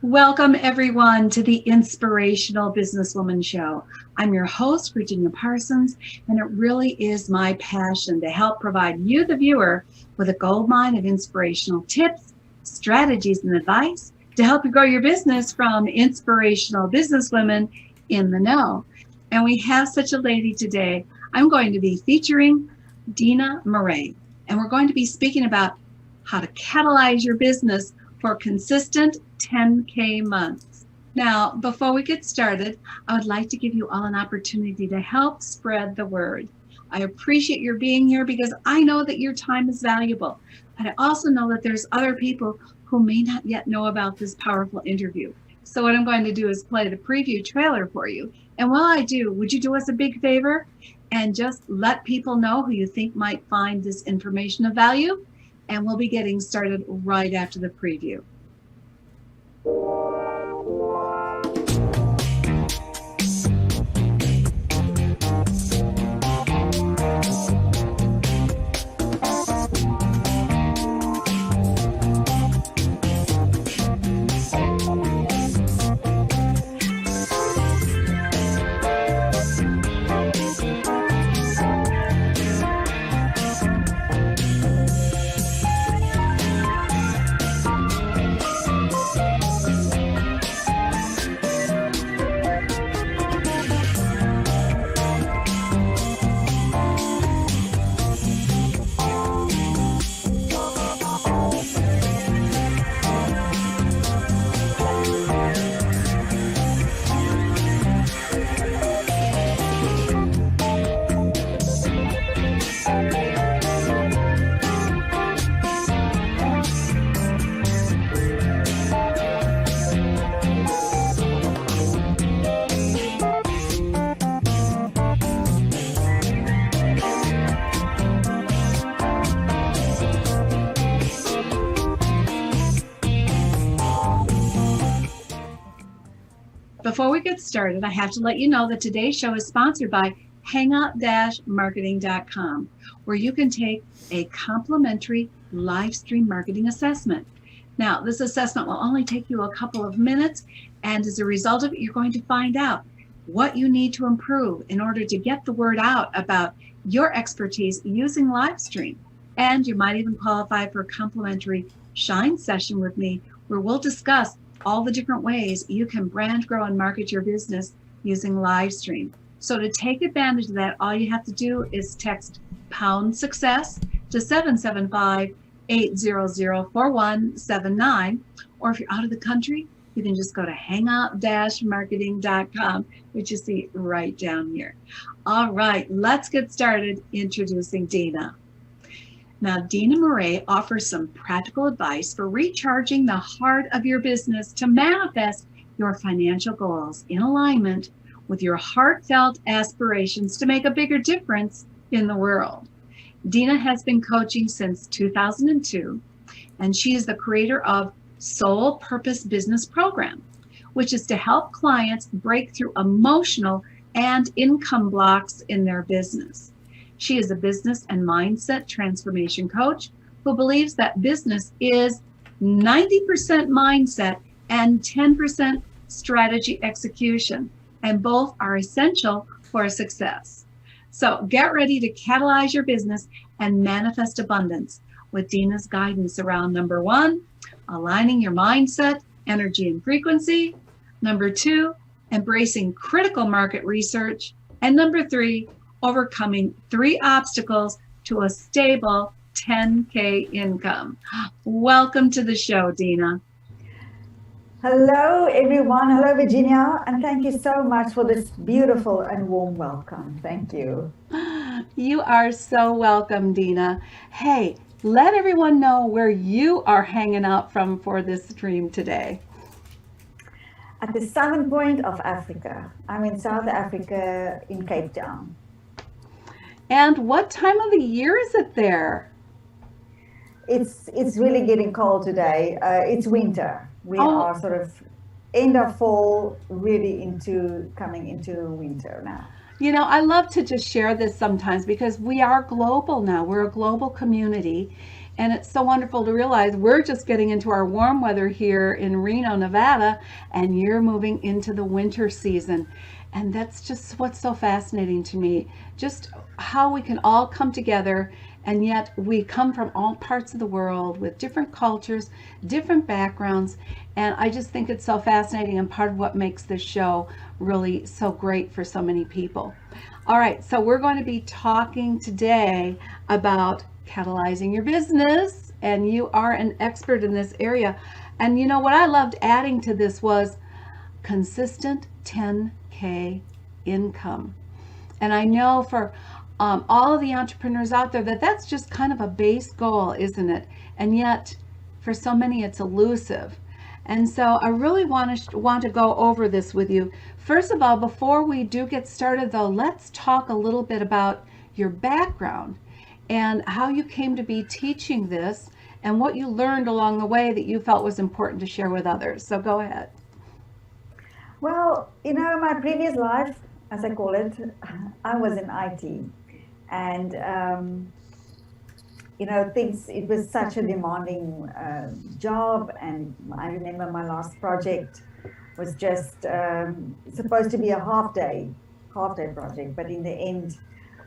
Welcome, everyone, to the Inspirational Businesswoman Show. I'm your host, Virginia Parsons, and it really is my passion to help provide you, the viewer, with a goldmine of inspirational tips, strategies, and advice to help you grow your business from inspirational businesswomen in the know. And we have such a lady today. I'm going to be featuring Dina Marais, and we're going to be speaking about how to catalyze your business for consistent 10K months. Now, before we get started, I would like to give you all an opportunity to help spread the word. I appreciate your being here because I know that your time is valuable. But I also know that there's other people who may not yet know about this powerful interview. So what I'm going to do is play the preview trailer for you. And while I do, would you do us a big favor and just let people know who you think might find this information of value? And we'll be getting started right after the preview. Before we get started, I have to let you know that today's show is sponsored by hangup-marketing.com, where you can take a complimentary live stream marketing assessment. Now, this assessment will only take you a couple of minutes, and as a result of it, you're going to find out what you need to improve in order to get the word out about your expertise using live stream. And you might even qualify for a complimentary Shine session with me, where we'll discuss all the different ways you can brand, grow, and market your business using live stream. So to take advantage of that, all you have to do is text #success to 775-800-4179. Or if you're out of the country, you can just go to hangup-marketing.com, which you see right down here. All right, let's get started introducing Dina. Now, Dina Marais offers some practical advice for recharging the heart of your business to manifest your financial goals in alignment with your heartfelt aspirations to make a bigger difference in the world. Dina has been coaching since 2002, and she is the creator of SoulPurpose Businesss Program, which is to help clients break through emotional and income blocks in their business. She is a business and mindset transformation coach who believes that business is 90% mindset and 10% strategy execution, and both are essential for success. So get ready to catalyze your business and manifest abundance with Dina's guidance around number 1, aligning your mindset, energy, and frequency. Number 2, embracing critical market research. And number 3, overcoming 3 obstacles to a stable 10K income. Welcome to the show, Dina. Hello, everyone. Hello, Virginia. And thank you so much for this beautiful and warm welcome. Thank you. You are so welcome, Dina. Hey, let everyone know where you are hanging out from for this stream today. At the southern point of Africa. I'm in South Africa in Cape Town. And what time of the year is it there? It's really getting cold today. It's winter. We are sort of end of fall, really coming into winter now. You know, I love to just share this sometimes because we are global now. We're a global community. And it's so wonderful to realize we're just getting into our warm weather here in Reno, Nevada, and you're moving into the winter season. And that's just what's so fascinating to me. Just how we can all come together, and yet we come from all parts of the world with different cultures, different backgrounds. And I just think it's so fascinating and part of what makes this show really so great for so many people. All right, so we're going to be talking today about catalyzing your business, and you are an expert in this area. And you know what I loved adding to this was consistent 10K income. And I know for all of the entrepreneurs out there that's just kind of a base goal, isn't it? And yet for so many it's elusive. And so I really want to go over this with you. First of all, before we do get started though, let's talk a little bit about your background and how you came to be teaching this and what you learned along the way that you felt was important to share with others. So go ahead. Well, my previous life, as I call it, I was in IT. And, it was such a demanding job. And I remember my last project was just supposed to be a half-day project. But in the end,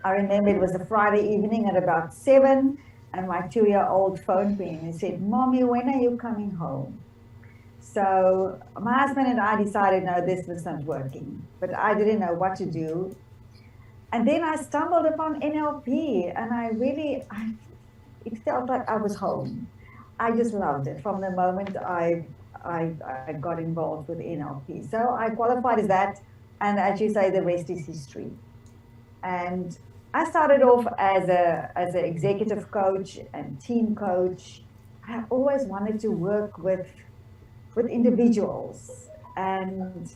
I remember it was a Friday evening at about 7, and my 2-year-old phoned me and he said, "Mommy, when are you coming home?" So my husband and I decided, no, this was not working, but I didn't know what to do. And then I stumbled upon NLP, and it felt like I was home. I just loved it from the moment I got involved with NLP. So I qualified as that, and as you say, the rest is history. And I started off as an executive coach and team coach. I always wanted to work with individuals. And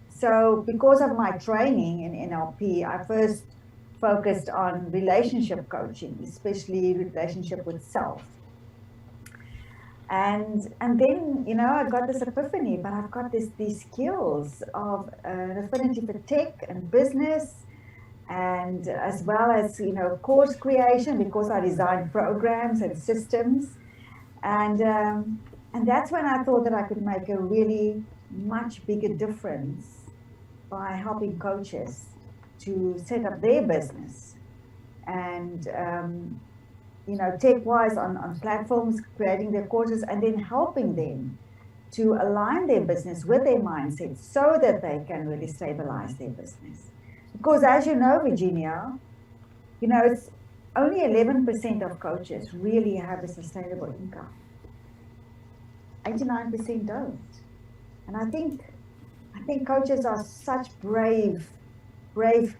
so because of my training in NLP, I first focused on relationship coaching, especially relationship with self. And then, I got this epiphany, but I've got these skills of an affinity for tech and business, and as well as, course creation, because I design programs and systems. And that's when I thought that I could make a really much bigger difference by helping coaches to set up their business. And, tech-wise on platforms, creating their courses, and then helping them to align their business with their mindset so that they can really stabilize their business. Because as you know, Virginia, it's only 11% of coaches really have a sustainable income. 89% don't. And I think coaches are such brave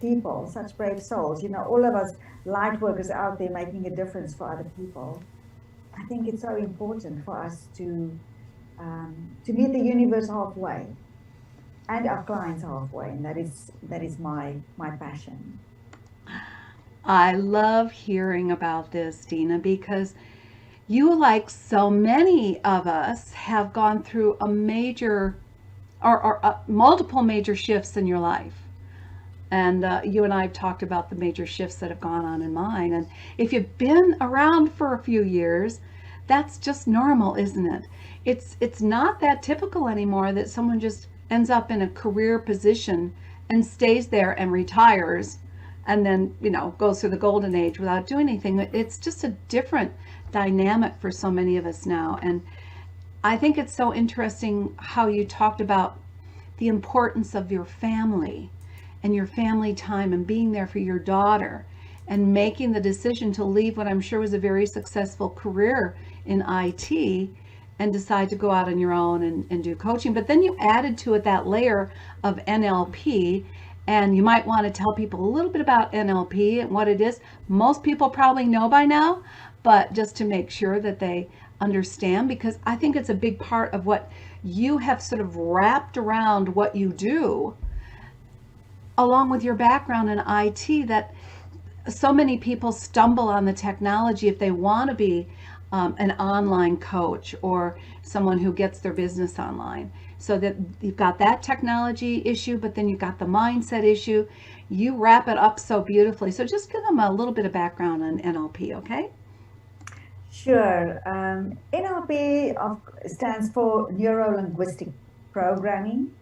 people, such brave souls. All of us light workers out there making a difference for other people. I think it's so important for us to meet the universe halfway, and our clients halfway, and that is my passion. I love hearing about this, Dina, because you, like so many of us, have gone through a major or multiple major shifts in your life. And you and I have talked about the major shifts that have gone on in mine. And if you've been around for a few years, that's just normal, isn't it? It's not that typical anymore that someone just ends up in a career position and stays there and retires and then, goes through the golden age without doing anything. It's just a different dynamic for so many of us now. And I think it's so interesting how you talked about the importance of your family and your family time and being there for your daughter and making the decision to leave what I'm sure was a very successful career in IT and decide to go out on your own and do coaching. But then you added to it that layer of NLP, and you might want to tell people a little bit about NLP and what it is. Most people probably know by now, but just to make sure that they understand, because I think it's a big part of what you have sort of wrapped around what you do, along with your background in IT, that so many people stumble on the technology if they want to be an online coach or someone who gets their business online. So that you've got that technology issue, but then you've got the mindset issue. You wrap it up so beautifully. So just give them a little bit of background on NLP, okay? Sure. NLP stands for Neuro Linguistic Programming.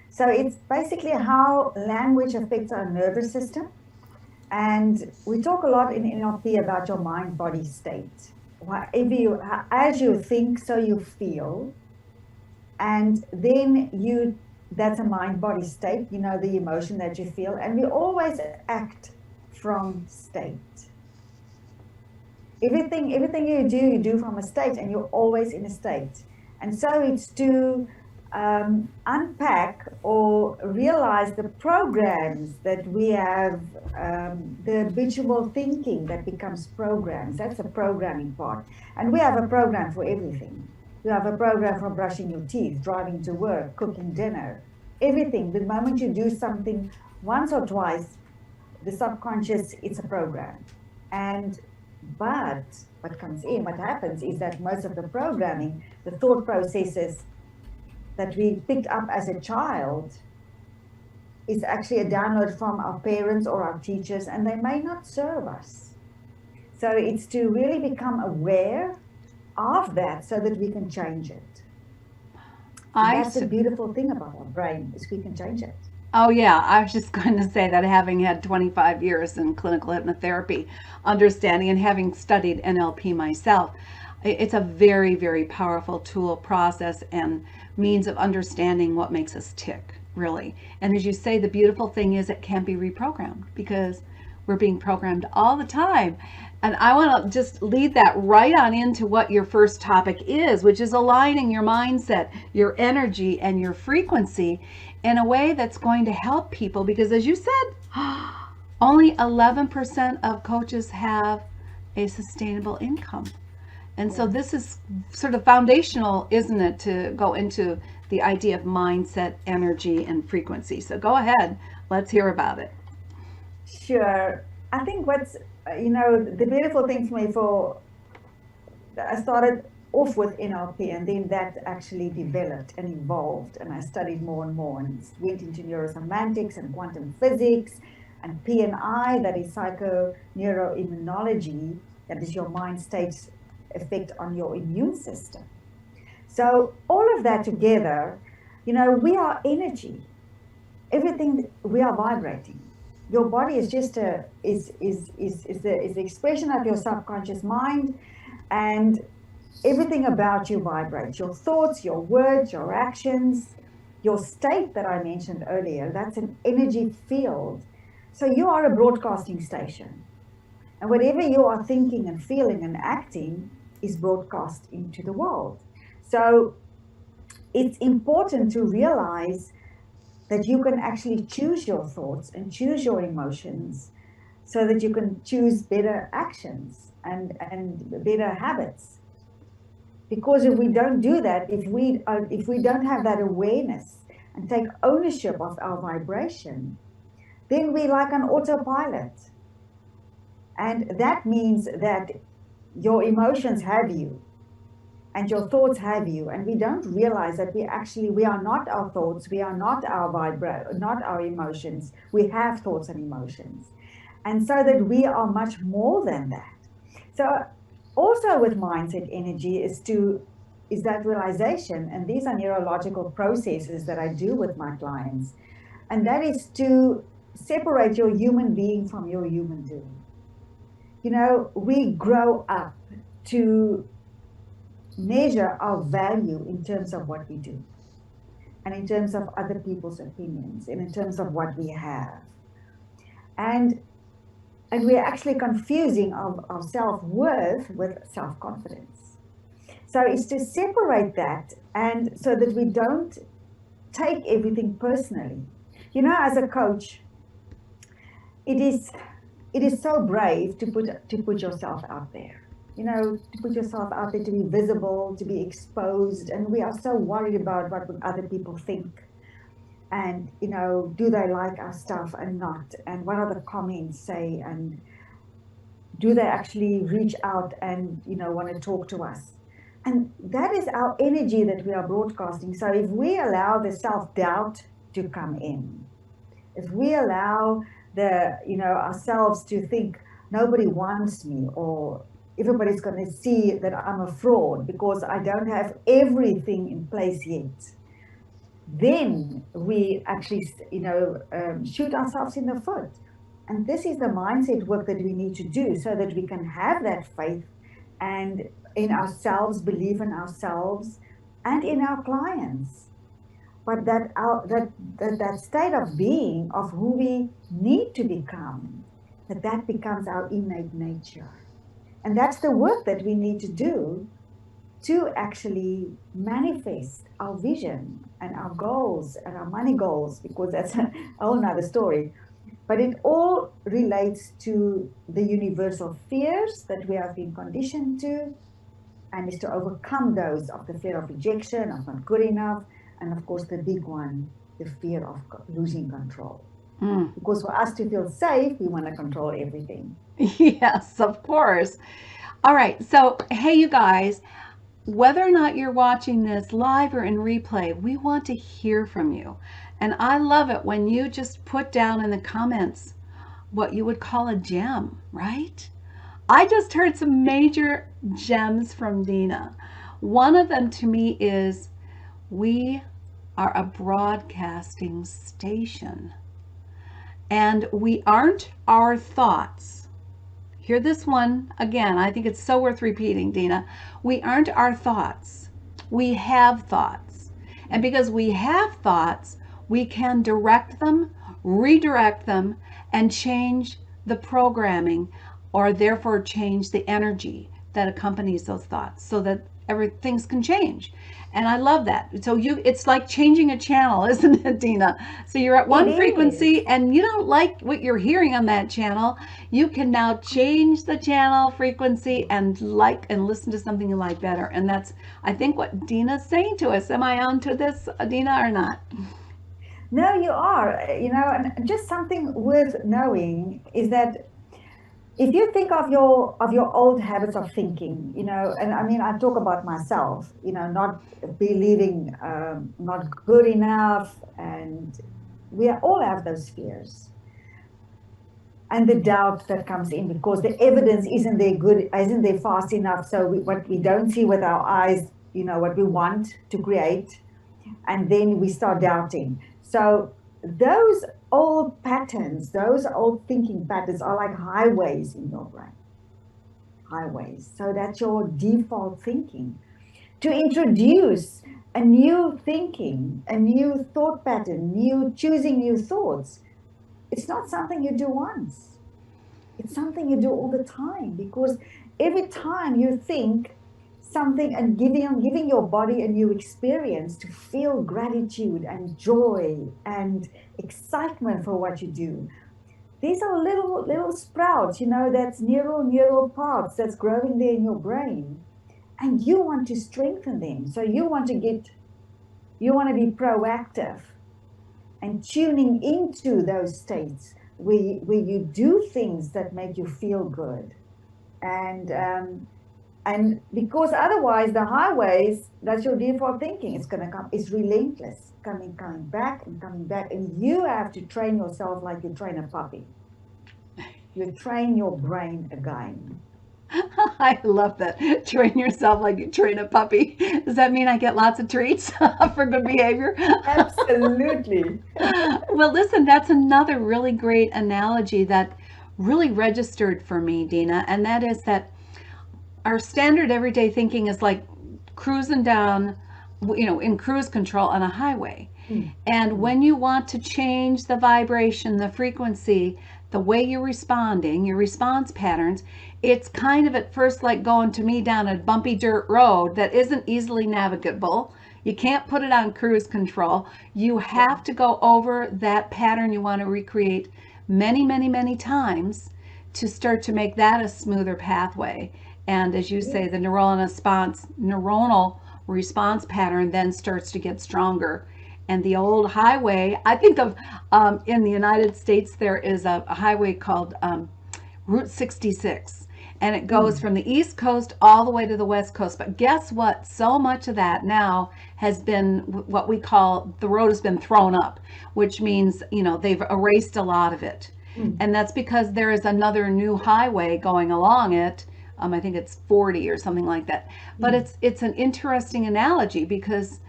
So it's basically how language affects our nervous system. And we talk a lot in NLP about your mind body state. As you think, so you feel. And then that's a mind body state, the emotion that you feel. And we always act from state. Everything you do from a state, and you're always in a state. And so it's to unpack or realize the programs that we have, the habitual thinking that becomes programs. That's the programming part. And we have a program for everything. You have a program for brushing your teeth, driving to work, cooking dinner, everything. The moment you do something once or twice, the subconscious, it's a program. But what happens is that most of the programming, the thought processes that we picked up as a child, is actually a download from our parents or our teachers, and they may not serve us. So it's to really become aware of that so that we can change it. That's the beautiful thing about our brain, is we can change it. Oh, yeah. I was just going to say that, having had 25 years in clinical hypnotherapy, understanding and having studied NLP myself, it's a very, very powerful tool, process, and means of understanding what makes us tick, really. And as you say, the beautiful thing is it can be reprogrammed, because we're being programmed all the time. And I want to just lead that right on into what your first topic is, which is aligning your mindset, your energy, and your frequency in a way that's going to help people. Because as you said, only 11% of coaches have a sustainable income. And so this is sort of foundational, isn't it, to go into the idea of mindset, energy, and frequency. So go ahead. Let's hear about it. Sure. I think what's, the beautiful thing for me, I started off with NLP, and then that actually developed and evolved, and I studied more and more, and went into neurosemantics and quantum physics and PNI, that is psychoneuroimmunology, that is your mind state's effect on your immune system. So all of that together, we are energy. Everything, we are vibrating. Your body is just is the expression of your subconscious mind, and everything about you vibrates. Your thoughts, your words, your actions, your state that I mentioned earlier, that's an energy field. So you are a broadcasting station. And whatever you are thinking and feeling and acting is broadcast into the world. So it's important to realize that you can actually choose your thoughts and choose your emotions, so that you can choose better actions and better habits. Because if we don't do that, if we don't have that awareness and take ownership of our vibration, then we're like an autopilot. And that means that your emotions have you and your thoughts have you, and we don't realize that we are not our thoughts, we are not not our emotions. We have thoughts and emotions, and so that we are much more than that. So also with mindset energy is that realization, and these are neurological processes that I do with my clients, and that is to separate your human being from your human doing. We grow up to measure our value in terms of what we do, and in terms of other people's opinions, and in terms of what we have. And we're actually confusing our self-worth with self-confidence. So it's to separate that, and so that we don't take everything personally. As a coach, it is so brave to put yourself out there. To put yourself out there, to be visible, to be exposed. And we are so worried about what other people think. And, do they like our stuff and not? And what are the comments say? And do they actually reach out and, want to talk to us? And that is our energy that we are broadcasting. So if we allow the self-doubt to come in, if we allow ourselves to think nobody wants me, or everybody's going to see that I'm a fraud because I don't have everything in place yet, then we actually, shoot ourselves in the foot. And this is the mindset work that we need to do so that we can have that faith and in ourselves, believe in ourselves and in our clients. But that state of being of who we need to become, that becomes our innate nature. And that's the work that we need to do to actually manifest our vision and our goals and our money goals, because that's a whole nother story. But it all relates to the universal fears that we have been conditioned to, and is to overcome those of the fear of rejection, of not good enough, and of course the big one, the fear of losing control. Because for us to feel safe, we want to control everything. Yes, of course. All right. So, hey, you guys, whether or not you're watching this live or in replay, we want to hear from you. And I love it when you just put down in the comments what you would call a gem, right? I just heard some major gems from Dina. One of them to me is, we are a broadcasting station and we aren't our thoughts. Hear this one again. I think it's so worth repeating, Dina. We aren't our thoughts. We have thoughts. And because we have thoughts, we can direct them, redirect them, and change the programming, or therefore change the energy that accompanies those thoughts so that things can change. And I love that. So it's like changing a channel, isn't it, Dina? So you're at one frequency and you don't like what you're hearing on that channel. You can now change the channel frequency and listen to something you like better. And that's, I think, what Dina's saying to us. Am I on to this, Dina, or not? No, you are. And just something worth knowing is that if you think of your old habits of thinking, and I mean, I talk about myself, not believing not good enough, and we all have those fears and the doubt that comes in because the evidence isn't there fast enough. So what we don't see with our eyes, what we want to create, and then we start doubting. So those old patterns, those old thinking patterns are like highways in your brain. Highways. So that's your default thinking. To introduce a new thinking, a new thought pattern, choosing new thoughts, it's not something you do once. It's something you do all the time, because every time you think something and giving your body a new experience to feel gratitude and joy and excitement for what you do. These are little sprouts, that's neural paths that's growing there in your brain. And you want to strengthen them. So you want to be proactive and tuning into those states where you do things that make you feel good. And because otherwise the highways, that's your default thinking, it's relentless, coming back and coming back. And you have to train yourself like you train a puppy. You train your brain again. I love that. Train yourself like you train a puppy. Does that mean I get lots of treats for good behavior? Absolutely. Well, listen, that's another really great analogy that really registered for me, Dina, and that is that our standard everyday thinking is like cruising down, in cruise control on a highway. And when you want to change the vibration, the frequency, the way you're responding, your response patterns, it's kind of at first like going, to me, down a bumpy dirt road that isn't easily navigable. You can't put it on cruise control. You have to go over that pattern you want to recreate many, many, many times to start to make that a smoother pathway. And as you say, the neuronal response pattern then starts to get stronger. And the old highway, I think of, in the United States, there is a highway called Route 66. And it goes from the East Coast all the way to the West Coast. But guess what? So much of that now has been what we call, the road has been thrown up, which means, they've erased a lot of it. And that's because there is another new highway going along it, I think it's 40 or something like that. But it's an interesting analogy because,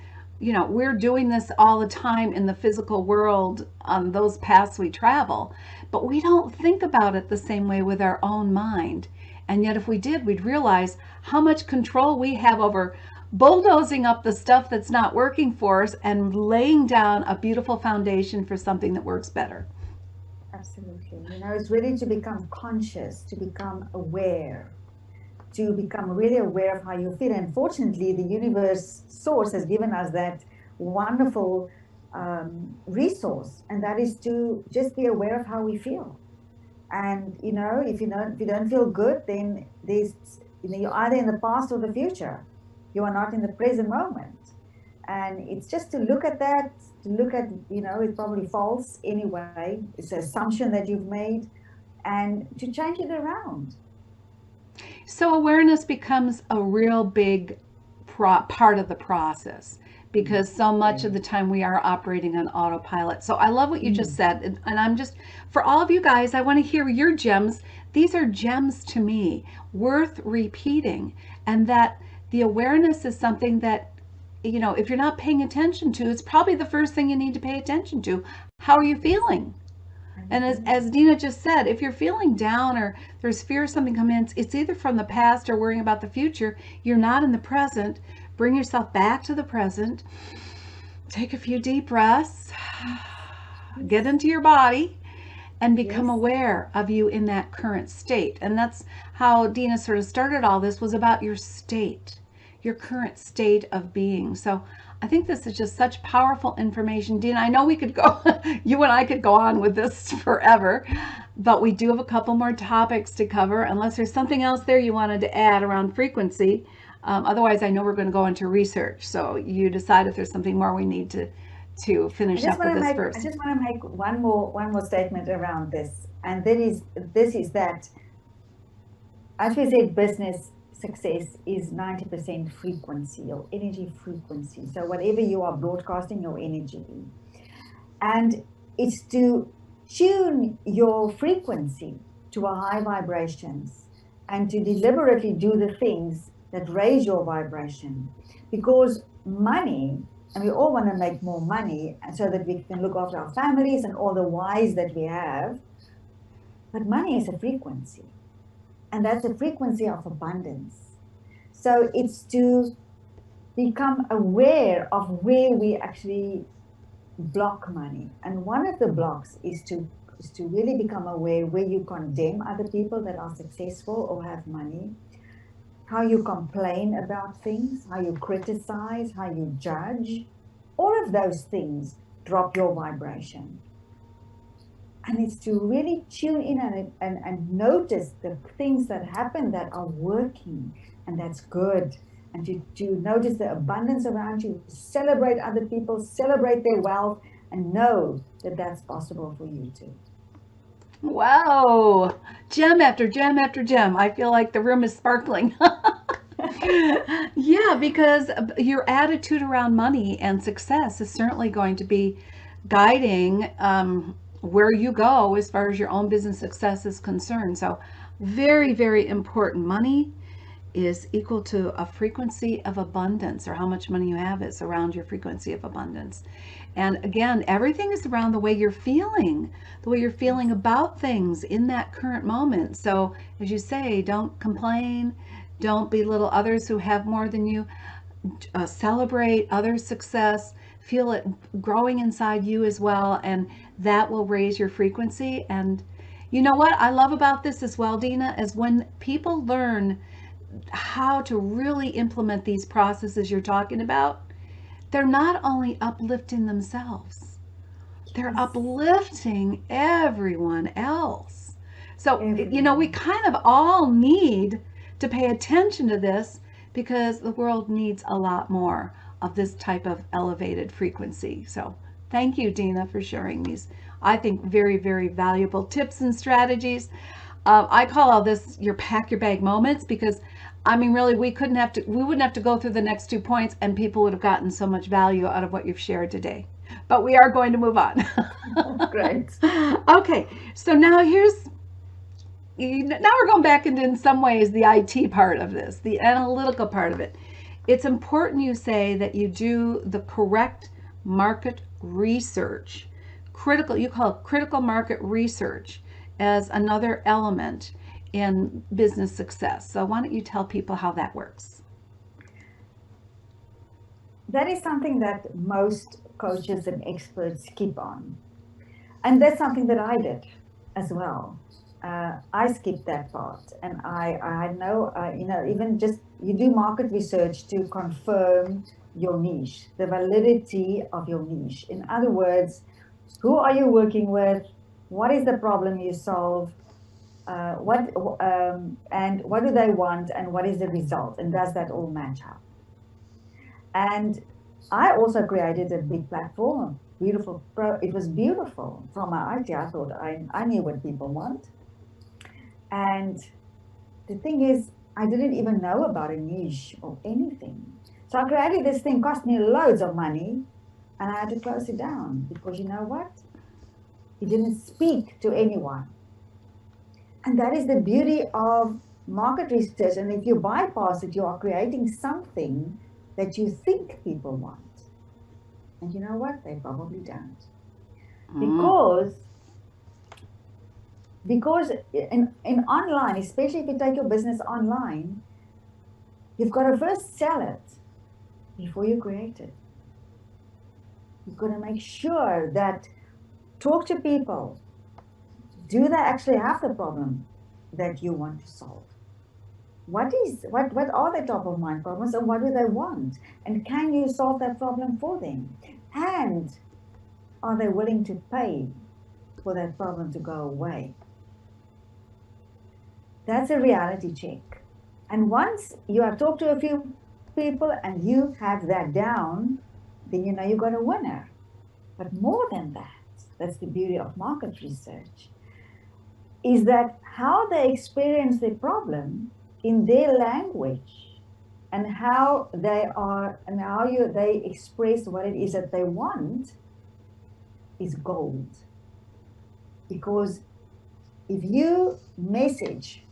you know, we're doing this all the time in the physical world on those paths we travel, but we don't think about it the same way with our own mind. And yet, if we did, we'd realize how much control we have over bulldozing up the stuff that's not working for us and laying down a beautiful foundation for something that works better. Absolutely. You know, it's really to become conscious, to become aware, to become really aware of how you feel. And fortunately, the universe source has given us that wonderful resource, and that is to just be aware of how we feel. And you know, if you don't feel good, then there's, you know, you're either in the past or the future. You are not in the present moment. And it's just to look at that, to look at, you know, it's probably false anyway. It's an assumption that you've made, and to change it around. So awareness becomes a real big part of the process because so much of the time we are operating on autopilot. So I love what you just said. And I'm just, for all of you guys, I want to hear your gems. These are gems to me, worth repeating. And that the awareness is something that, you know, if you're not paying attention to, it's probably the first thing you need to pay attention to. How are you feeling? And as Dina just said, if you're feeling down or there's fear of something coming in, it's either from the past or worrying about the future. You're not in the present. Bring yourself back to the present. Take a few deep breaths. Get into your body and become aware of you in that current state. And that's how Dina sort of started all this, was about your state, your current state of being. So I think this is just such powerful information. Dina, I know we could go, you and I could go on with this forever, but we do have a couple more topics to cover, unless there's something else there you wanted to add around frequency. Otherwise, I know we're going to go into research. So you decide if there's something more we need to finish up with this first. I just want to make one more statement around this, and this is that, as we said, business success is 90% frequency or energy frequency. So whatever you are broadcasting your energy, and it's to tune your frequency to a high vibrations and to deliberately do the things that raise your vibration, because money, and we all want to make more money so that we can look after our families and all the whys that we have, but money is a frequency. And that's a frequency of abundance. So it's to become aware of where we actually block money. And one of the blocks is to really become aware where you condemn other people that are successful or have money, how you complain about things, how you criticize, how you judge. All of those things drop your vibration. And it's to really tune in and notice the things that happen that are working and that's good. And to notice the abundance around you, celebrate other people, celebrate their wealth, and know that that's possible for you too. Wow, gem after gem after gem. I feel like the room is sparkling. Yeah, because your attitude around money and success is certainly going to be guiding where you go as far as your own business success is concerned. So very, very important. Money is equal to a frequency of abundance, or how much money you have is around your frequency of abundance. And again, everything is around the way you're feeling about things in that current moment. So as you say, don't complain, don't belittle others who have more than you, celebrate others' success, feel it growing inside you as well, and that will raise your frequency. And you know what I love about this as well, Dina, is when people learn how to really implement these processes you're talking about, they're not only uplifting themselves, they're uplifting everyone else. So, you know, we kind of all need to pay attention to this, because the world needs a lot more of this type of elevated frequency. So thank you, Dina, for sharing these, I think, very, very valuable tips and strategies. I call all this your pack your bag moments, because I mean, really, we wouldn't have to go through the next 2 points and people would have gotten so much value out of what you've shared today. But we are going to move on. Great. Okay, so now here's now we're going back into, in some ways, the IT part of this, the analytical part of it. It's important, you say, that you do the correct market research. You call it critical market research as another element in business success. So why don't you tell people how that works? That is something that most coaches and experts keep on. And that's something that I did as well. I skipped that part, and I know, even just you do market research to confirm your niche, the validity of your niche. In other words, who are you working with? What is the problem you solve? And what do they want? And what is the result? And does that all match up? And I also created a big platform, beautiful. It was beautiful from my IT. I thought I knew what people want. And the thing is, I didn't even know about a niche or anything. So I created this thing, cost me loads of money, and I had to close it down because you know what? It didn't speak to anyone. And that is the beauty of market research. And if you bypass it, you are creating something that you think people want. And you know what? They probably don't. Because in online, especially if you take your business online, you've got to first sell it before you create it. You've got to make sure that talk to people. Do they actually have the problem that you want to solve? What are their top of mind problems, and what do they want? And can you solve that problem for them? And are they willing to pay for that problem to go away? That's a reality check. And once you have talked to a few people and you have that down, then you know you got a winner. But more than that, that's the beauty of market research, is that how they experience the problem in their language and how they express what it is that they want is gold. Because if you message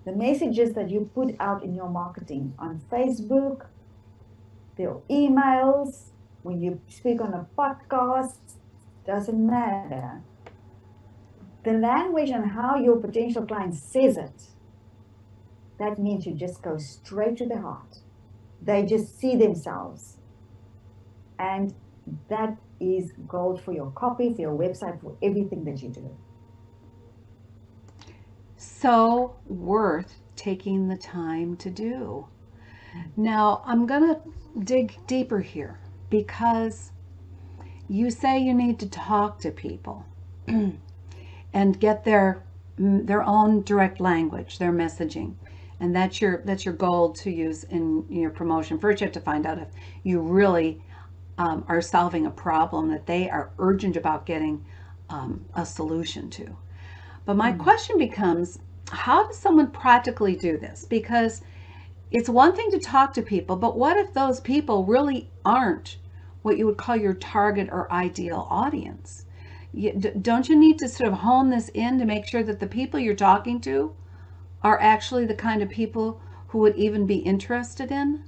the messages that you put out in your marketing on Facebook, their emails, when you speak on a podcast, doesn't matter. The language and how your potential client says it, that means you just go straight to the heart. They just see themselves. And that is gold for your copy, for your website, for everything that you do. So worth taking the time to do. Now, I'm going to dig deeper here because you say you need to talk to people and get their own direct language, their messaging. And that's your goal to use in your promotion. First, you have to find out if you really are solving a problem that they are urgent about getting a solution to. But my question becomes, how does someone practically do this? Because it's one thing to talk to people, but what if those people really aren't what you would call your target or ideal audience? Don't you need to sort of hone this in to make sure that the people you're talking to are actually the kind of people who would even be interested in?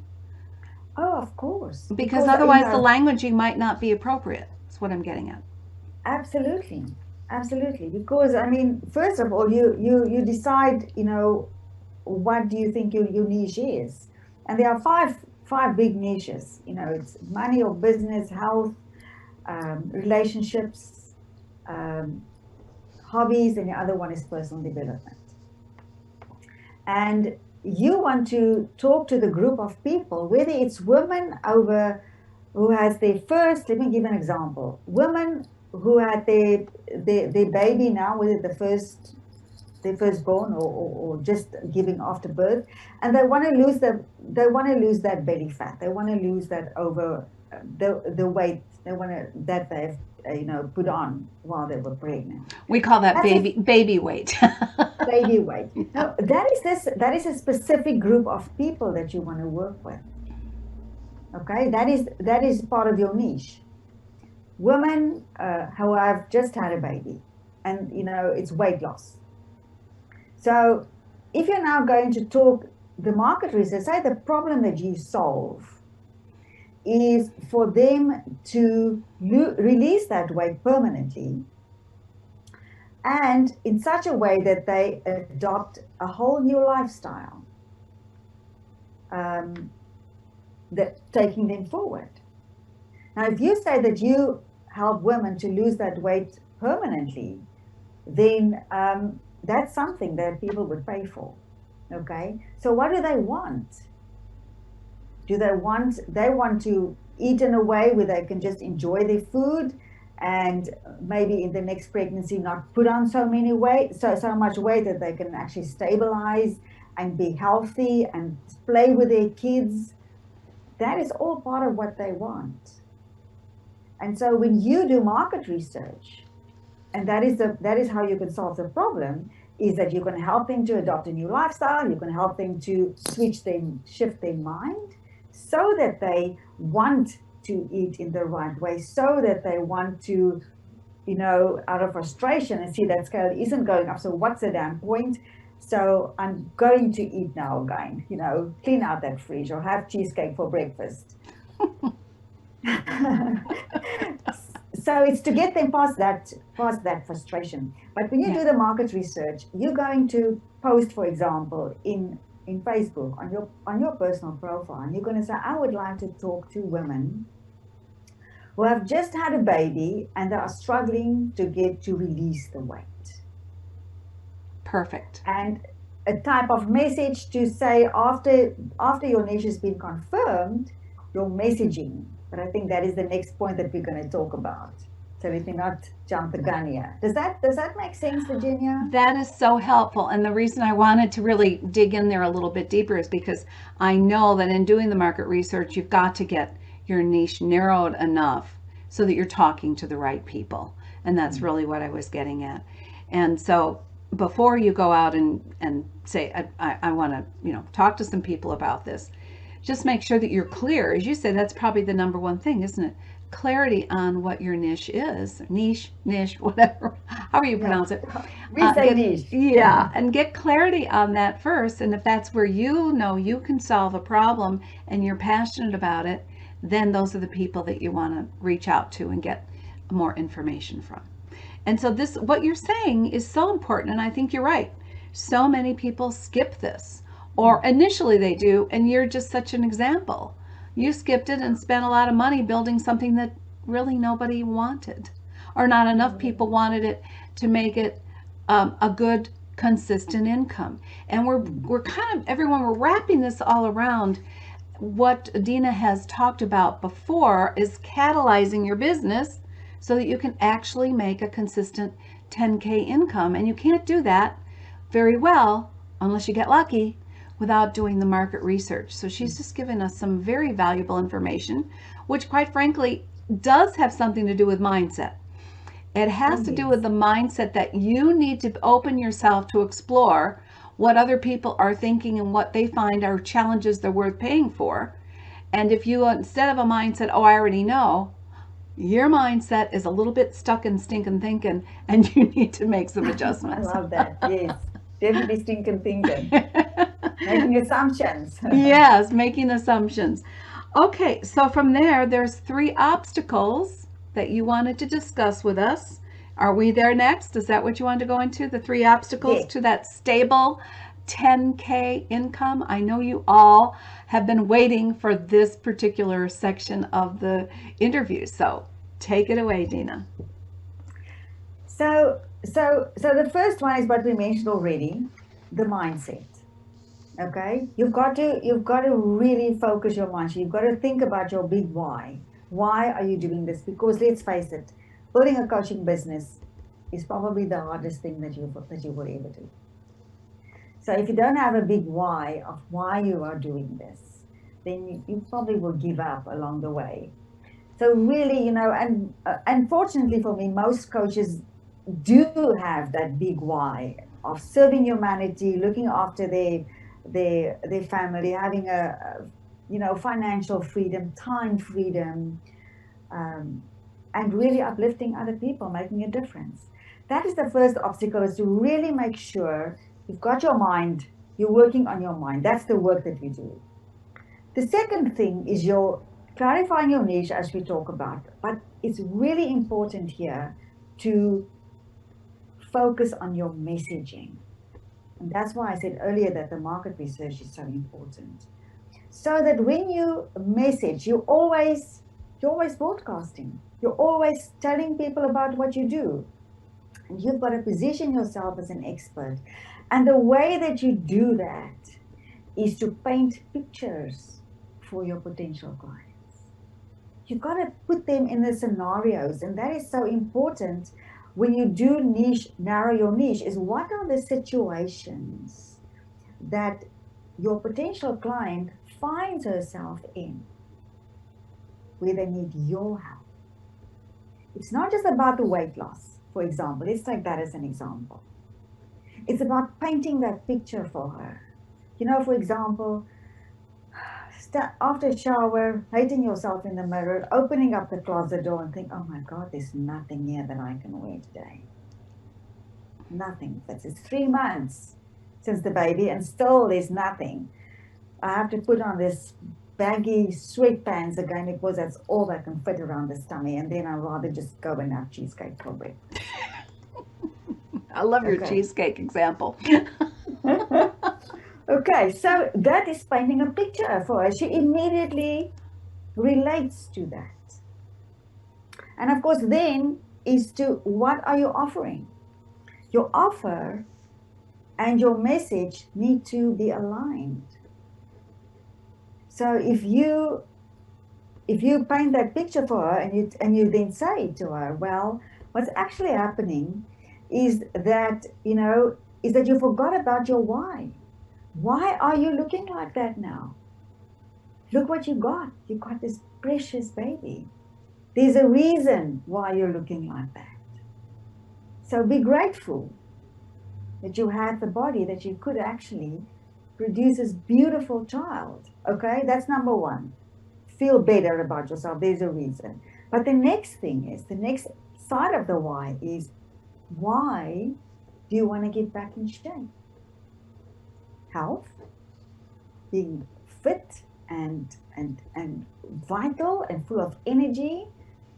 Oh, of course. Because otherwise the languaging might not be appropriate. That's what I'm getting at. Absolutely. Absolutely. Because, I mean, first of all, you decide, what do you think your niche is? And there are five big niches. It's money or business, health, relationships, hobbies, and the other one is personal development. And you want to talk to the group of people, whether it's women who has their first, let me give an example, women who had their baby now, whether their firstborn or just giving after birth, and they want to lose that belly fat. They want to lose that over the weight that they've put on while they were pregnant. We call that baby weight. Baby weight. Now that is a specific group of people that you want to work with. Okay, that is part of your niche. Women who have just had a baby, and it's weight loss. So if you're now going to talk the market research, say the problem that you solve is for them to release that weight permanently, and in such a way that they adopt a whole new lifestyle, that taking them forward. Now, if you say that you help women to lose that weight permanently, then that's something that people would pay for. Okay, so what do they want? They want to eat in a way where they can just enjoy their food, and maybe in the next pregnancy not put on so much weight that they can actually stabilize and be healthy and play with their kids. That is all part of what they want. And so when you do market research, and that is how you can solve the problem, is that you can help them to adopt a new lifestyle, you can help them to shift their mind so that they want to eat in the right way, so that they want to, out of frustration and see that scale isn't going up. So what's the damn point? So I'm going to eat now again, clean out that fridge or have cheesecake for breakfast. So it's to get them past that frustration. But when you do the market research, you're going to post, for example, in Facebook on your personal profile, and you're going to say, I would like to talk to women who have just had a baby and they are struggling to release the weight. Perfect. And a type of message to say after your niche has been confirmed, your messaging. But I think that is the next point that we're going to talk about. So let me not jump the gun here. Does that make sense, Virginia? That is so helpful. And the reason I wanted to really dig in there a little bit deeper is because I know that in doing the market research, you've got to get your niche narrowed enough so that you're talking to the right people. And that's really what I was getting at. And so before you go out and say, I want to, talk to some people about this, just make sure that you're clear. As you say, that's probably the number one thing, isn't it? Clarity on what your niche is. Niche, whatever, however you pronounce it. We say niche. Yeah, and get clarity on that first. And if that's where you can solve a problem and you're passionate about it, then those are the people that you want to reach out to and get more information from. And so what you're saying is so important, and I think you're right. So many people skip this. Or initially they do, and you're just such an example. You skipped it and spent a lot of money building something that really nobody wanted, or not enough people wanted it to make it a good, consistent income. And we're kind of, everyone, we're wrapping this all around what Dina has talked about before, is catalyzing your business so that you can actually make a consistent 10K income. And you can't do that very well unless you get lucky, without doing the market research. So she's just given us some very valuable information, which quite frankly does have something to do with mindset. It has to do with the mindset that you need to open yourself to explore what other people are thinking and what they find are challenges they're worth paying for. And if you, instead of a mindset, I already know, your mindset is a little bit stuck in stinking thinking, and you need to make some adjustments. I love that. Yes, definitely stinking thinking. Making assumptions. Yes, making assumptions. Okay, so from there's 3 obstacles that you wanted to discuss with us. Are we there next? Is that what you wanted to go into? The 3 obstacles to that stable 10K income? I know you all have been waiting for this particular section of the interview. So take it away, Dina. So the first one is what we mentioned already, the mindset. Okay, you've got to really focus your mind. You've got to think about your big why. Why are you doing this? Because let's face it, building a coaching business is probably the hardest thing that you will ever do. So if you don't have a big why of why you are doing this, then you probably will give up along the way. So really, and unfortunately for me, most coaches do have that big why of serving humanity, looking after their family, having a financial freedom, time freedom, and really uplifting other people, making a difference. That is the first obstacle, is to really make sure You've got your mind. You're working on your mind. That's the work that we do. The second thing is your clarifying your niche, as we talk about. But it's really important here to focus on your messaging. And that's why I said earlier that the market research is so important. So that when you message, you're always broadcasting. You're always telling people about what you do. And you've got to position yourself as an expert. And the way that you do that is to paint pictures for your potential clients. You've got to put them in the scenarios. And that is so important when you do narrow your niche, is what are the situations that your potential client finds herself in where they need your help. It's not just about the weight loss, for example. Let's take that as an example. It's about painting that picture for her. You know, for example, after a shower, hating yourself in the mirror, opening up the closet door and think, oh my God, there's nothing here that I can wear today. Nothing. It's 3 months since the baby and still there's nothing. I have to put on this baggy sweatpants again because that's all that can fit around the tummy, and then I'd rather just go and have cheesecake for breakfast. I love your cheesecake example. Okay, so that is painting a picture for her. She immediately relates to that. And of course, then is to what are you offering? Your offer and your message need to be aligned. So if you paint that picture for her and you then say to her, well, what's actually happening is that you forgot about your why. Why are you looking like that now? Look what you got. You got this precious baby. There's a reason why you're looking like that. So be grateful that you had the body that you could actually produce this beautiful child. Okay, that's number one. Feel better about yourself. There's a reason. But the next thing is, the next side of the why is, why do you want to get back in shape? Health, being fit and vital and full of energy,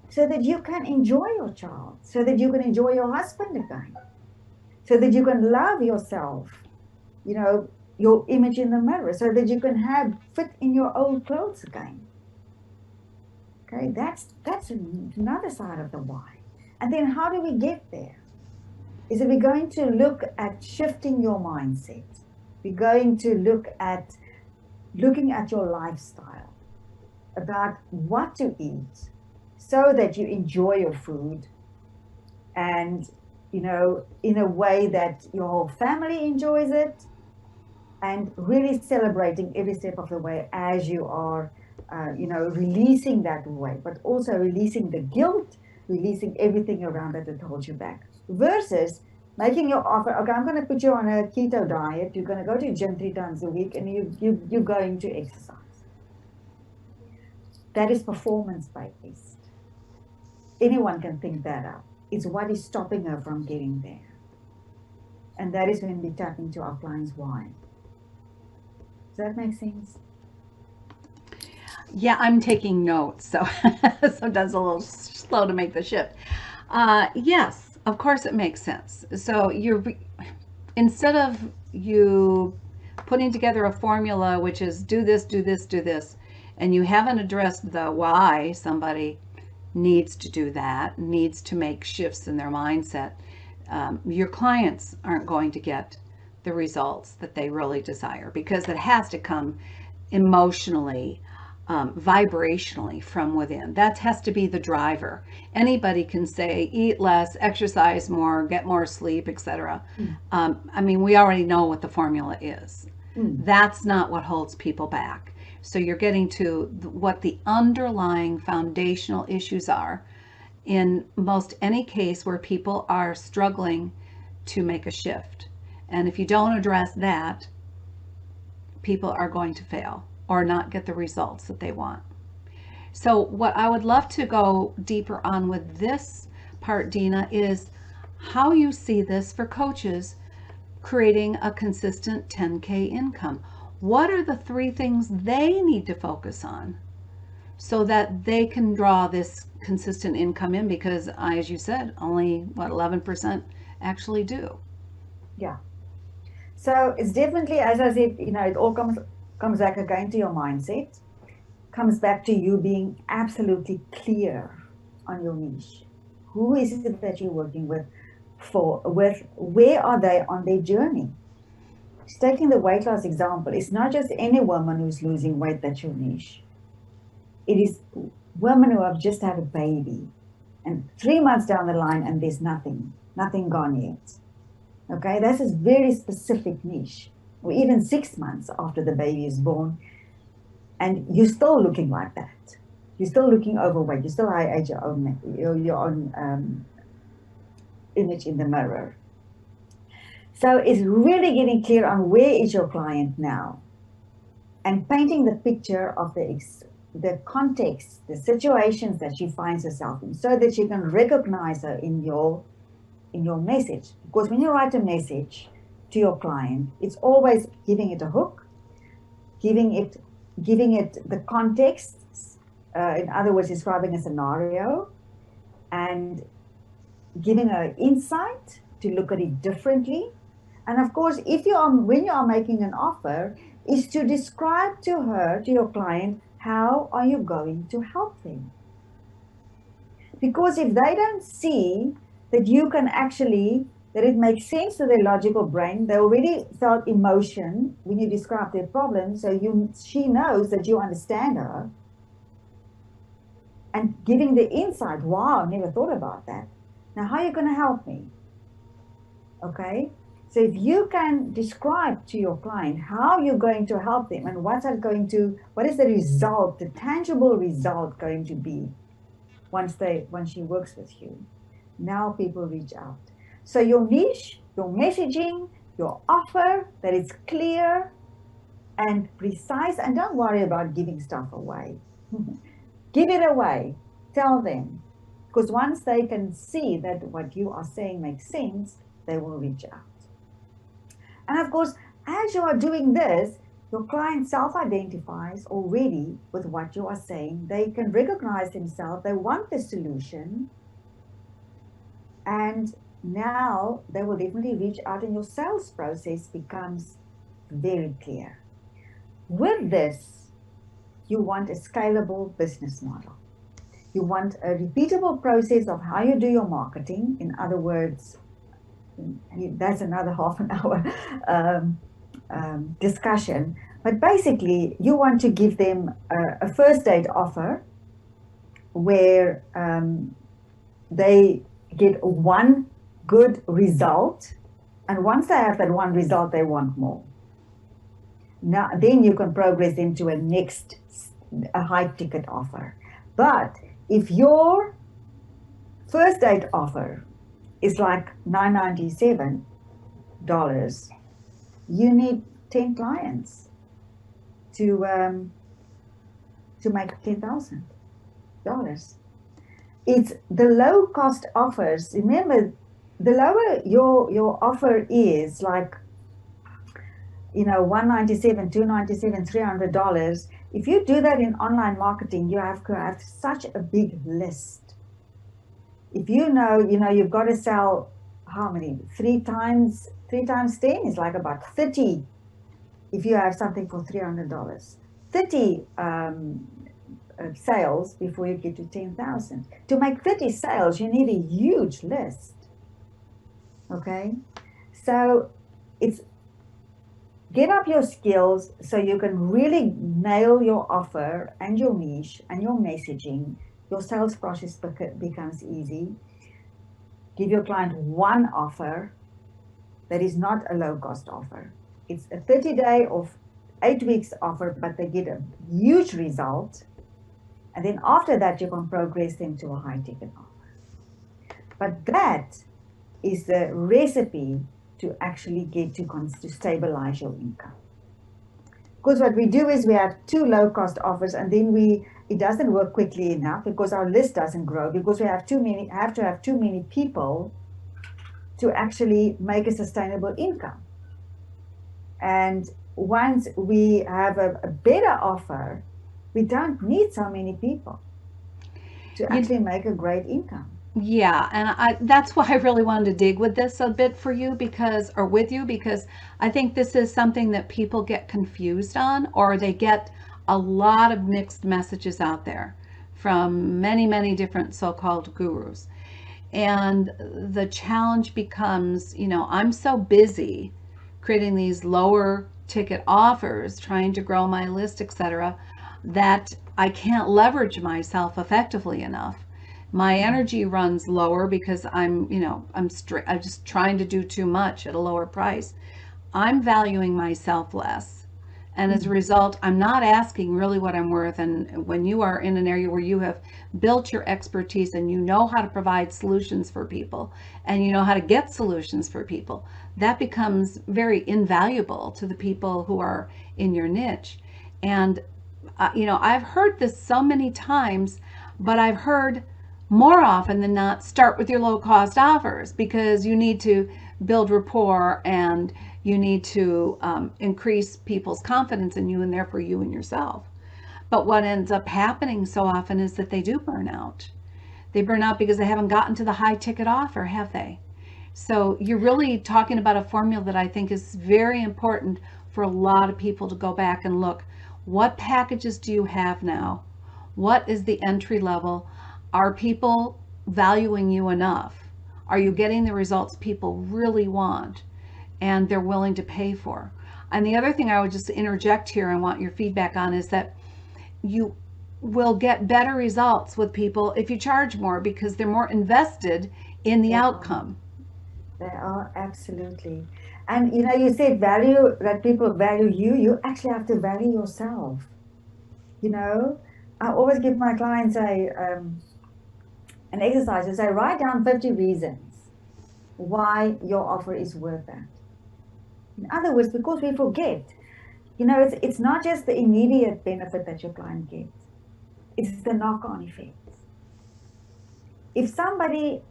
so that you can enjoy your child, so that you can enjoy your husband again, so that you can love yourself, your image in the mirror, so that you can fit in your old clothes again. Okay, that's another side of the why. And then how do we get there? Is that we're going to look at shifting your mindset. We're going to looking at your lifestyle, about what to eat, so that you enjoy your food, and in a way that your whole family enjoys it, and really celebrating every step of the way as you are, releasing that weight, but also releasing the guilt, releasing everything around it that holds you back, versus making your offer. Okay, I'm going to put you on a keto diet. You're going to go to the gym 3 times a week, and you're going to exercise. That is performance-based. Anyone can think that up. It's what is stopping her from getting there. And that is when we tap into our client's why. Does that make sense? Yeah, I'm taking notes, so sometimes a little slow to make the shift. Yes, of course it makes sense. So instead of you putting together a formula which is do this, do this, do this, and you haven't addressed the why somebody needs to do that, needs to make shifts in their mindset, your clients aren't going to get the results that they really desire, because it has to come emotionally, vibrationally from within. That has to be the driver. Anybody can say eat less, exercise more, get more sleep, etc. We already know what the formula is. That's not what holds people back. So you're getting to what the underlying foundational issues are in most any case where people are struggling to make a shift. And if you don't address that, people are going to fail or not get the results that they want. So what I would love to go deeper on with this part, Dina, is how you see this for coaches creating a consistent 10K income. What are the 3 things they need to focus on so that they can draw this consistent income in? Because as you said, only 11% actually do. Yeah. So it's definitely, as I said, it all comes back again to your mindset, comes back to you being absolutely clear on your niche. Who is it that you're working with? Where are they on their journey? Just taking the weight loss example, it's not just any woman who's losing weight that's your niche. It is women who have just had a baby and 3 months down the line and there's nothing gone yet. Okay, that's a very specific niche. Or even 6 months after the baby is born, and you're still looking like that. You're still looking overweight. You still hide your own image in the mirror. So it's really getting clear on where is your client now, and painting the picture of the context, the situations that she finds herself in, so that you can recognize her in your message. Because when you write a message to your client, it's always giving it a hook, giving it the context, in other words, describing a scenario, and giving her insight to look at it differently. And of course, when you are making an offer, is to describe to her, to your client, how are you going to help them? Because if they don't see that you can that it makes sense to their logical brain, they already felt emotion when you describe their problem, so she knows that you understand her, and giving the insight, wow, I never thought about that. Now, how are you going to help me? Okay, so if you can describe to your client how you're going to help them and what is the result, the tangible result going to be once she works with you, now people reach out. So your niche, your messaging, your offer, that it's clear and precise, and don't worry about giving stuff away. Give it away. Tell them. Because once they can see that what you are saying makes sense, they will reach out. And of course, as you are doing this, your client self-identifies already with what you are saying. They can recognize themselves. They want the solution. And now they will definitely reach out, and your sales process becomes very clear. With this, you want a scalable business model. You want a repeatable process of how you do your marketing. In other words, that's another half an hour discussion. But basically, you want to give them a first date offer where they get one good result, and once they have that one result, they want more. Now, then you can progress into a high ticket offer. But if your first date offer is like $997, you need 10 clients to make $10,000. It's the low cost offers. Remember, the lower your offer is, like, $197, $297, $300. If you do that in online marketing, you have to have such a big list. If you've got to sell how many? 3 times 10 is like about 30. If you have something for $300, 30 sales before you get to 10,000. To make 30 sales, you need a huge list. Okay, so it's get up your skills so you can really nail your offer and your niche and your messaging. Your sales process becomes easy. Give your client one offer that is not a low-cost offer. It's a 30-day or 8 weeks offer, but they get a huge result. And then after that, you can progress them to a high-ticket offer. But that is the recipe to actually get to stabilize your income. Because what we do is we have 2 low-cost offers, and then it doesn't work quickly enough because our list doesn't grow, because we have to have too many people to actually make a sustainable income. And once we have a better offer, we don't need so many people to actually make a great income. Yeah, and that's why I really wanted to dig with this a bit for you because, or with you, because I think this is something that people get confused on, or they get a lot of mixed messages out there from many, many different so-called gurus. And the challenge becomes, I'm so busy creating these lower ticket offers, trying to grow my list, etc., that I can't leverage myself effectively enough. My energy runs lower because I'm just trying to do too much at a lower price. I'm valuing myself less. And as a result, I'm not asking really what I'm worth. And when you are in an area where you have built your expertise and you know how to provide solutions for people and you know how to get solutions for people, that becomes very invaluable to the people who are in your niche. And, I've heard this so many times, but I've heard more often than not, start with your low cost offers because you need to build rapport and you need to increase people's confidence in you and therefore you and yourself. But what ends up happening so often is that they do burn out. They burn out because they haven't gotten to the high ticket offer, have they? So you're really talking about a formula that I think is very important for a lot of people to go back and look. What packages do you have now? What is the entry level? Are people valuing you enough? Are you getting the results people really want and they're willing to pay for? And the other thing I would just interject here and want your feedback on is that you will get better results with people if you charge more because they're more invested in the They outcome. They are absolutely. And you said value, that people value you. You actually have to value yourself. You know, I always give my clients an exercise and say, write down 50 reasons why your offer is worth that. In other words, because we forget, it's not just the immediate benefit that your client gets, it's the knock-on effects. If somebody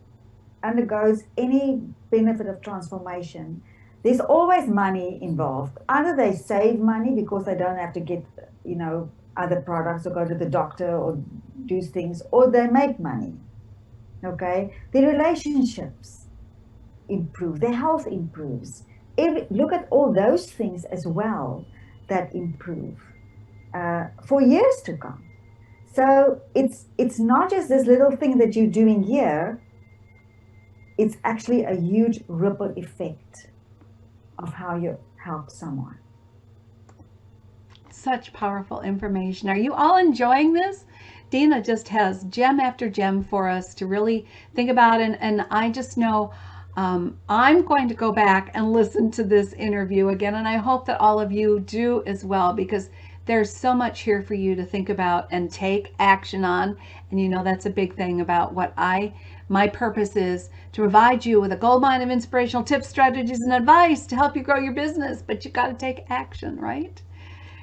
undergoes any benefit of transformation, there's always money involved. Either they save money because they don't have to get, other products or go to the doctor or do things, or they make money. Okay, their relationships improve, their health improves. Look at all those things as well that improve for years to come. So it's not just this little thing that you're doing here. It's actually a huge ripple effect of how you help someone. Such powerful information. Are you all enjoying this? Dina just has gem after gem for us to really think about. And I just know I'm going to go back and listen to this interview again. And I hope that all of you do as well, because there's so much here for you to think about and take action on. And that's a big thing about my purpose is to provide you with a goldmine of inspirational tips, strategies, and advice to help you grow your business. But you got to take action, right?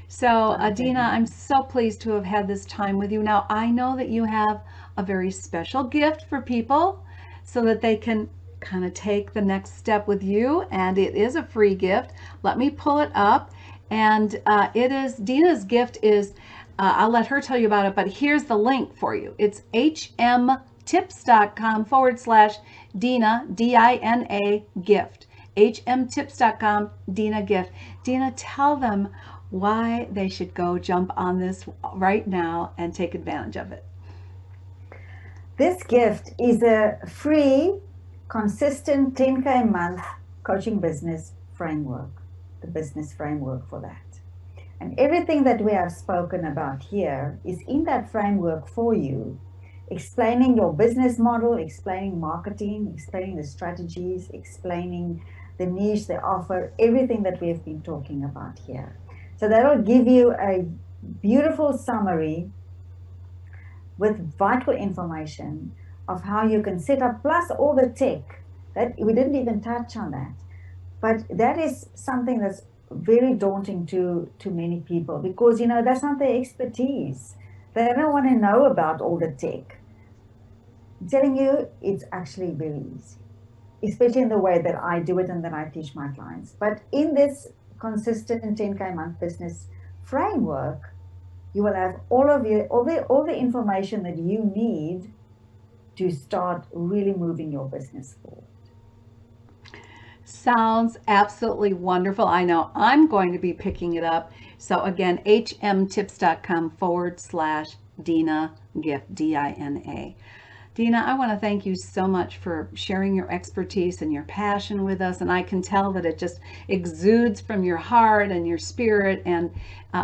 So, Dina, I'm so pleased to have had this time with you. Now, I know that you have a very special gift for people so that they can kind of take the next step with you, and it is a free gift. Let me pull it up, and Dina's gift is, I'll let her tell you about it, but here's the link for you. It's hmtips.com/Dina, Dina gift. hmtips.com, Dina gift. Dina, tell them why they should go jump on this right now and take advantage of it. This gift is a free, consistent 10K a month coaching business framework, the business framework for that. And everything that we have spoken about here is in that framework for you, explaining your business model, explaining marketing, explaining the strategies, explaining the niche, the offer, everything that we have been talking about here. So that'll give you a beautiful summary with vital information of how you can set up, plus all the tech. That we didn't even touch on that. But that is something that's very daunting to many people because, that's not their expertise. They don't want to know about all the tech. I'm telling you, it's actually very easy, especially in the way that I do it and that I teach my clients. But in this consistent 10K month business framework, you will have all the information that you need to start really moving your business forward. Sounds absolutely wonderful. I know I'm going to be picking it up. So again, hmtips.com/Dina Gift, Dina. Dina, I want to thank you so much for sharing your expertise and your passion with us. And I can tell that it just exudes from your heart and your spirit, and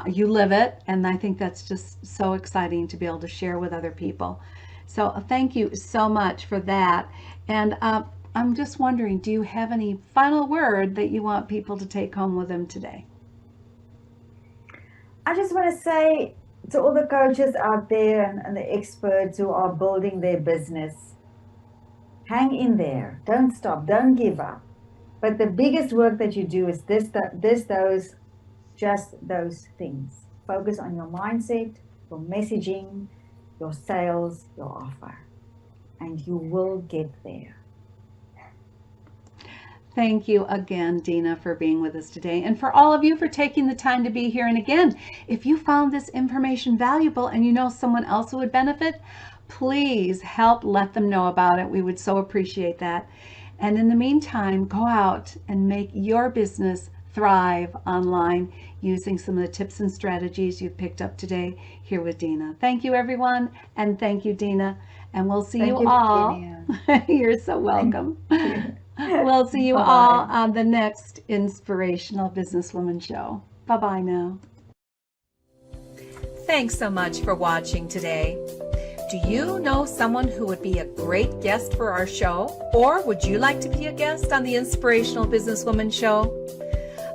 you live it. And I think that's just so exciting to be able to share with other people. So thank you so much for that. And I'm just wondering, do you have any final word that you want people to take home with them today? I just want to say to all the coaches out there and the experts who are building their business, hang in there. Don't stop. Don't give up. But the biggest work that you do is just those things. Focus on your mindset, your messaging, your sales, your offer, and you will get there. Thank you again, Dina, for being with us today, and for all of you for taking the time to be here. And again, if you found this information valuable and you know someone else who would benefit, please help let them know about it. We would so appreciate that. And in the meantime, go out and make your business thrive online using some of the tips and strategies you've picked up today here with Dina. Thank you, everyone, and thank you, Dina. And we'll see you all. You're so welcome. We'll see you all on the next Inspirational Businesswoman Show. Bye-bye now. Thanks so much for watching today. Do you know someone who would be a great guest for our show? Or would you like to be a guest on the Inspirational Businesswoman Show?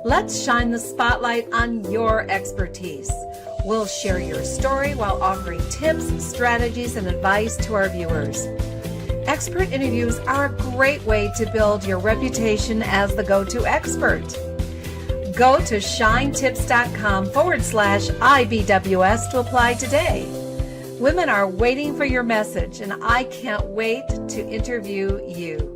Let's shine the spotlight on your expertise. We'll share your story while offering tips, strategies, and advice to our viewers. Expert interviews are a great way to build your reputation as the go-to expert. Go to shinetips.com/IBWS to apply today. Women are waiting for your message, and I can't wait to interview you.